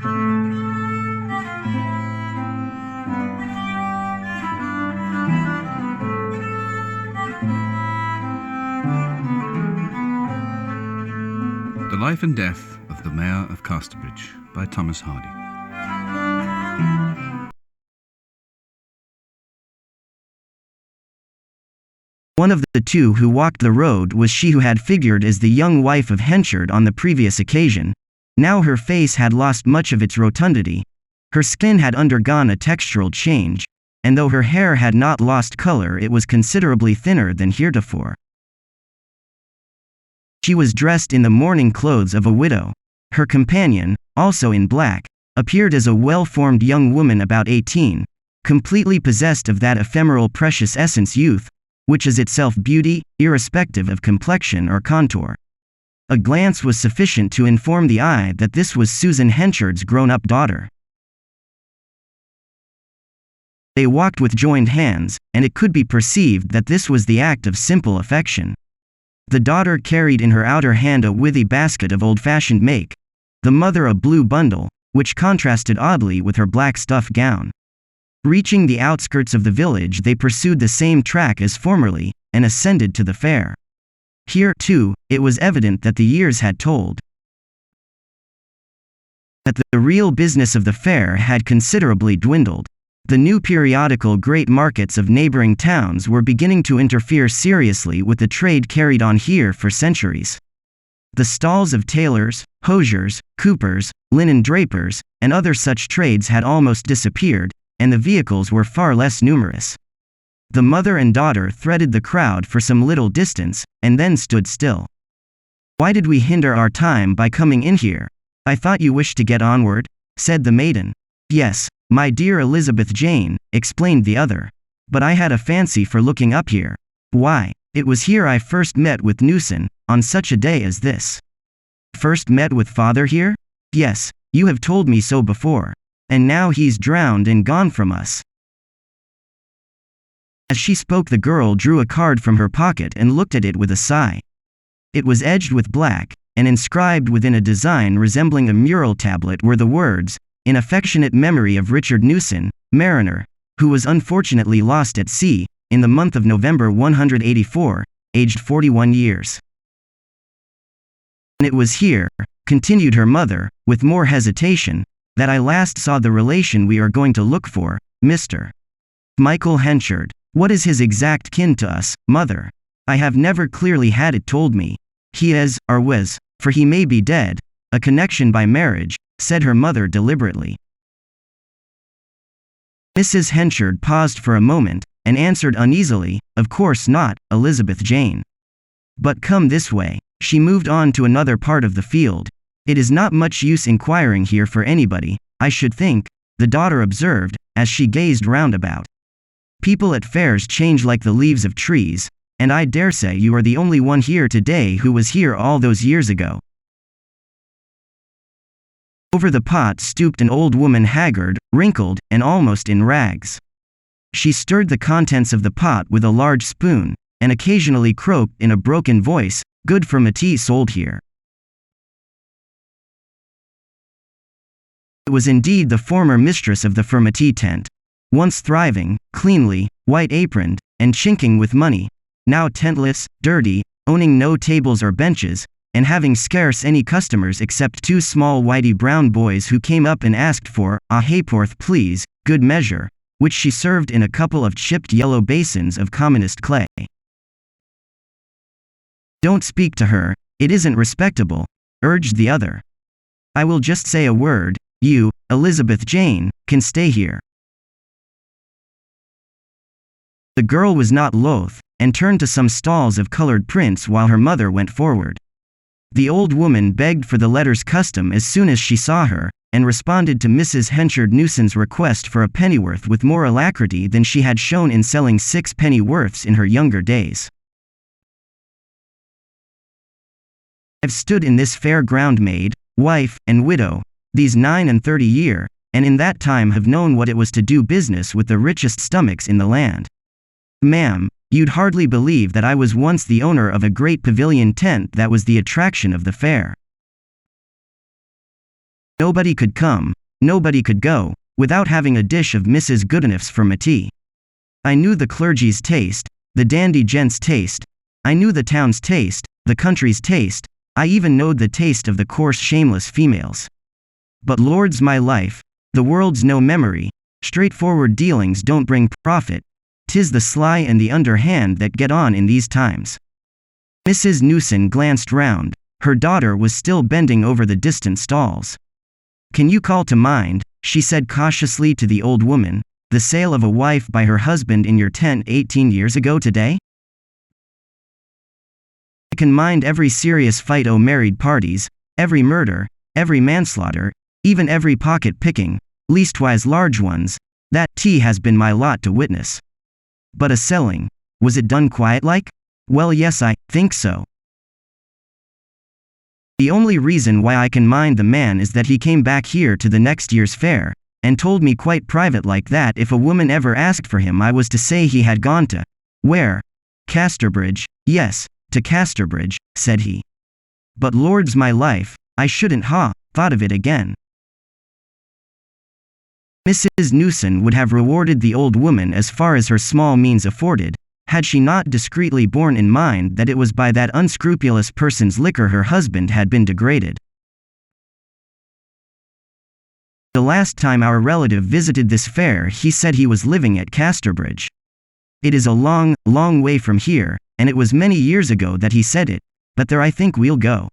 The Life and Death of the Mayor of Casterbridge by Thomas Hardy. One of the two who walked the road was she who had figured as the young wife of Henchard on the previous occasion. Now her face had lost much of its rotundity. Her skin had undergone a textural change, and though her hair had not lost color, it was considerably thinner than heretofore. She was dressed in the mourning clothes of a widow. Her companion, also in black, appeared as a well-formed young woman about 18, completely possessed of that ephemeral precious essence youth, which is itself beauty, irrespective of complexion or contour. A glance was sufficient to inform the eye that this was Susan Henchard's grown-up daughter. They walked with joined hands, and it could be perceived that this was the act of simple affection. The daughter carried in her outer hand a withy basket of old-fashioned make, the mother a blue bundle, which contrasted oddly with her black stuff gown. Reaching the outskirts of the village, they pursued the same track as formerly, and ascended to the fair. Here, too, it was evident that the years had told. That the real business of the fair had considerably dwindled. The new periodical great markets of neighboring towns were beginning to interfere seriously with the trade carried on here for centuries. The stalls of tailors, hosiers, coopers, linen drapers, and other such trades had almost disappeared, and the vehicles were far less numerous. The mother and daughter threaded the crowd for some little distance, and then stood still. "Why did we hinder our time by coming in here? I thought you wished to get onward," said the maiden. "Yes, my dear Elizabeth Jane," explained the other. "But I had a fancy for looking up here. Why, it was here I first met with Newson, on such a day as this." "First met with father here?" "Yes, you have told me so before. And now he's drowned and gone from us." As she spoke, the girl drew a card from her pocket and looked at it with a sigh. It was edged with black, and inscribed within a design resembling a mural tablet were the words, "In affectionate memory of Richard Newson, mariner, who was unfortunately lost at sea, in the month of November 184, aged 41 years. And it was here," continued her mother, with more hesitation, "that I last saw the relation we are going to look for, Mr. Michael Henchard. What is his exact kin to us, mother? I have never clearly had it told me. He is, or was, for he may be dead, a connection by marriage," said her mother deliberately. Mrs. Henchard paused for a moment, and answered uneasily, "Of course not, Elizabeth Jane. But come this way." She moved on to another part of the field. "It is not much use inquiring here for anybody, I should think," the daughter observed, as she gazed round about. "People at fairs change like the leaves of trees, and I daresay you are the only one here today who was here all those years ago." Over the pot stooped an old woman, haggard, wrinkled, and almost in rags. She stirred the contents of the pot with a large spoon, and occasionally croaked in a broken voice, "Good furmity sold here." It was indeed the former mistress of the furmity tent. Once thriving, cleanly, white-aproned, and chinking with money, now tentless, dirty, owning no tables or benches, and having scarce any customers except two small whitey brown boys who came up and asked for a ha'porth please, good measure, which she served in a couple of chipped yellow basins of commonest clay. "Don't speak to her, it isn't respectable," urged the other. "I will just say a word. You, Elizabeth Jane, can stay here." The girl was not loath, and turned to some stalls of colored prints while her mother went forward. The old woman begged for the letter's custom as soon as she saw her, and responded to Mrs. Henchard Newson's request for a pennyworth with more alacrity than she had shown in selling 6 pennyworths in her younger days. "I've stood in this fair ground maid, wife, and widow, these 39 year, and in that time have known what it was to do business with the richest stomachs in the land. Ma'am, you'd hardly believe that I was once the owner of a great pavilion tent that was the attraction of the fair. Nobody could come, nobody could go, without having a dish of Mrs. Goodenough's for tea. I knew the clergy's taste, the dandy gent's taste, I knew the town's taste, the country's taste, I even knowed the taste of the coarse shameless females. But Lord's my life, the world's no memory, straightforward dealings don't bring profit, 'tis the sly and the underhand that get on in these times. Mrs. Newson glanced round, her daughter was still bending over the distant stalls. Can you call to mind, she said cautiously to the old woman, the sale of a wife by her husband in your tent 18 years ago today? I can mind every serious fight o' married parties, every murder, every manslaughter, even every pocket picking, leastwise large ones, that has been my lot to witness. But a selling, was it done quiet like? Well yes, I think so. The only reason why I can mind the man is that he came back here to the next year's fair, and told me quite private like that if a woman ever asked for him I was to say he had gone to, where? Casterbridge, yes, to Casterbridge, said he. But Lord's my life, I shouldn't thought of it again. Mrs. Newson would have rewarded the old woman as far as her small means afforded, had she not discreetly borne in mind that it was by that unscrupulous person's liquor her husband had been degraded. The last time our relative visited this fair he said he was living at Casterbridge. It is a long, long way from here, and it was many years ago that he said it, but there I think we'll go.